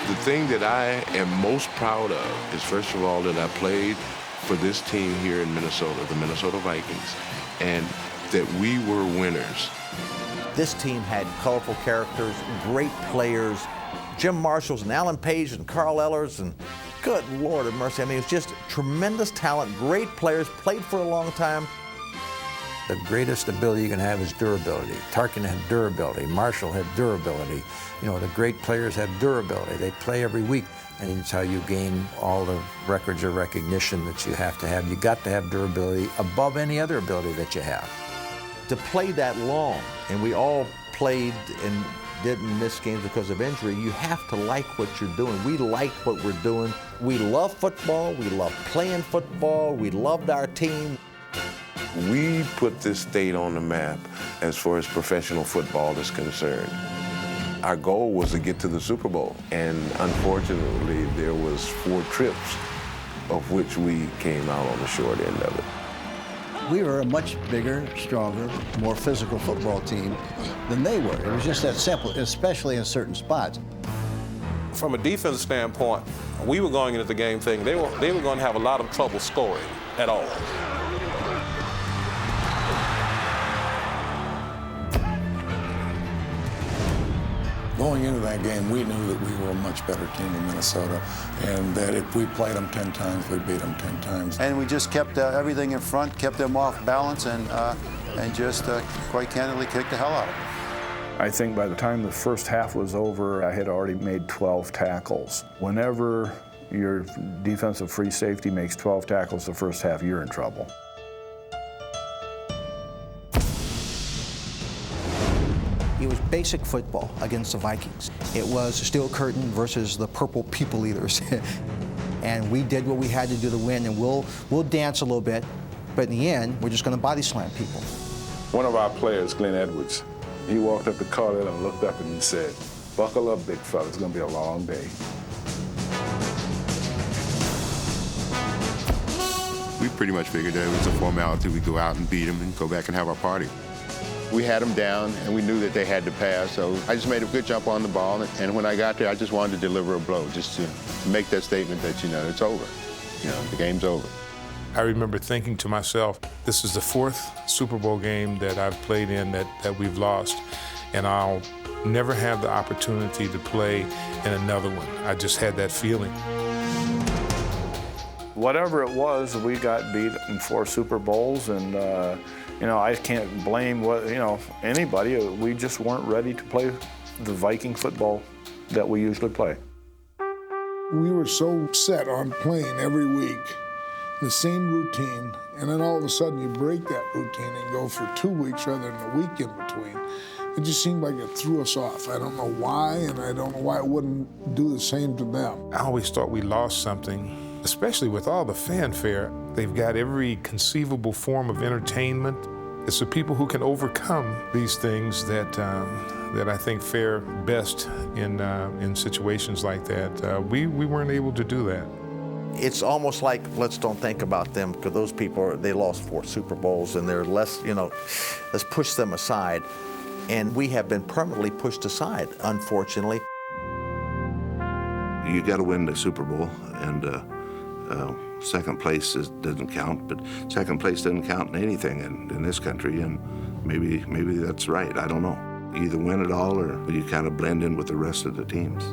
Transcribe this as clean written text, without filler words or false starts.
The thing that I am most proud of is, first of all, that I played for this team here in Minnesota, the Minnesota Vikings, and that we were winners. This team had colorful characters, great players, Jim Marshalls and Alan Page and Carl Ehlers, and good Lord of mercy. I mean, it was just tremendous talent, great players, played for a long time. The greatest ability you can have is durability. Tarkin had durability. Marshall had durability. You know, the great players have durability. They play every week, and it's how you gain all the records of recognition that you have to have. You got to have durability above any other ability that you have. To play that long, and we all played and didn't miss games because of injury, you have to like what you're doing. We liked what we're doing. We love football. We love playing football. We loved our team. We put this state on the map as far as professional football is concerned. Our goal was to get to the Super Bowl, and unfortunately, there was 4 trips, of which we came out on the short end of it. We were a much bigger, stronger, more physical football team than they were. It was just that simple, especially in certain spots. From a defensive standpoint, we were going into the game thinking they were going to have a lot of trouble scoring at all. Going into that game, we knew that we were a much better team than Minnesota, and that if we played them 10 times, we'd beat them 10 times. And we just kept everything in front, kept them off balance, and just quite candidly kicked the hell out of them. I think by the time the first half was over, I had already made 12 tackles. Whenever your defensive free safety makes 12 tackles the first half, you're in trouble. It was basic football against the Vikings. It was steel curtain versus the purple people eaters. And we did what we had to do to win, and we'll dance a little bit, but in the end, we're just going to body slam people. One of our players, Glenn Edwards, he walked up to Carter and looked up and he said, "Buckle up, big fella, it's going to be a long day." We pretty much figured that it was a formality. We'd go out and beat them and go back and have our party. We had them down, and we knew that they had to pass, so I just made a good jump on the ball, and when I got there, I just wanted to deliver a blow, just to make that statement that, you know, it's over. You know, the game's over. I remember thinking to myself, this is the 4th Super Bowl game that I've played in that we've lost, and I'll never have the opportunity to play in another one. I just had that feeling. Whatever it was, we got beat in 4 Super Bowls, and you know, I can't blame anybody. We just weren't ready to play the Viking football that we usually play. We were so set on playing every week, the same routine, and then all of a sudden you break that routine and go for 2 weeks rather than a week in between. It just seemed like it threw us off. I don't know why, and I don't know why it wouldn't do the same to them. I always thought we lost something, especially with all the fanfare. They've got every conceivable form of entertainment. It's the people who can overcome these things that I think fare best in situations like that. We weren't able to do that. It's almost like, let's don't think about them, because those people, they lost 4 Super Bowls, and they're less, let's push them aside. And we have been permanently pushed aside, unfortunately. You got to win the Super Bowl, and second place doesn't count, but second place doesn't count in anything in this country, and maybe that's right. I don't know. You either win it all or you kind of blend in with the rest of the teams.